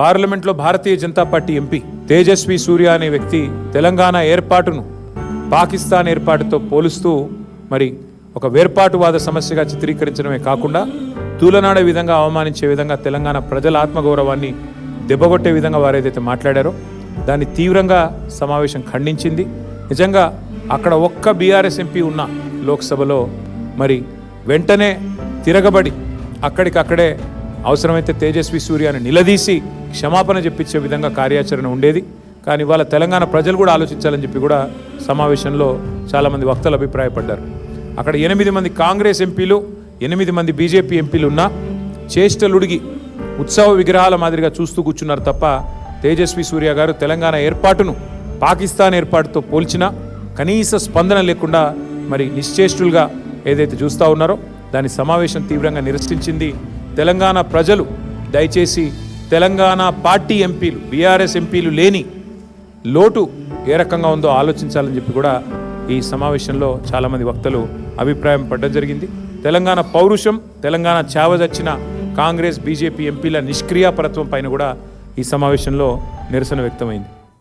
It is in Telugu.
పార్లమెంట్లో భారతీయ జనతా పార్టీ ఎంపీ తేజస్వి సూర్య అనే వ్యక్తి తెలంగాణ ఏర్పాటును పాకిస్తాన్ ఏర్పాటుతో పోలుస్తూ మరి ఒక వేర్పాటువాద సమస్యగా చిత్రీకరించడమే కాకుండా తూలనాడే విధంగా అవమానించే విధంగా తెలంగాణ ప్రజల ఆత్మగౌరవాన్ని దెబ్బగొట్టే విధంగా వారు ఏదైతే మాట్లాడారో దాన్ని తీవ్రంగా సమావేశం ఖండించింది. నిజంగా అక్కడ ఒక్క బీఆర్ఎస్ ఎంపీ ఉన్న లోక్సభలో మరి వెంటనే తిరగబడి అక్కడికక్కడే అవసరమైతే తేజస్వి సూర్యని నిలదీసి క్షమాపణ చెప్పించే విధంగా కార్యాచరణ ఉండేది. కానీ వాళ్ళ తెలంగాణ ప్రజలు కూడా ఆలోచించాలని చెప్పి కూడా సమావేశంలో చాలామంది వక్తలు అభిప్రాయపడ్డారు. అక్కడ 8 మంది కాంగ్రెస్ ఎంపీలు 8 మంది బీజేపీ ఎంపీలు ఉన్నా చేష్టలుడిగి ఉత్సవ విగ్రహాల మాదిరిగా చూస్తూ కూర్చున్నారు తప్ప తేజస్వి సూర్య గారు తెలంగాణ ఏర్పాటును పాకిస్తాన్ ఏర్పాటుతో పోల్చినా కనీస స్పందన లేకుండా మరి నిశ్చేష్టులుగా ఏదైతే చూస్తూ ఉన్నారో దాని సమావేశం తీవ్రంగా నిరసించింది. తెలంగాణ ప్రజలు దయచేసి తెలంగాణ పార్టీ ఎంపీలు బీఆర్ఎస్ ఎంపీలు లేని లోటు ఏ రకంగా ఉందో ఆలోచించాలని చెప్పి కూడా ఈ సమావేశంలో చాలామంది వక్తలు అభిప్రాయం పడడం జరిగింది. తెలంగాణ పౌరుషం తెలంగాణ చావదచ్చిన కాంగ్రెస్ బీజేపీ ఎంపీల నిష్క్రియాపరత్వం పైన కూడా ఈ సమావేశంలో నిరసన వ్యక్తమైంది.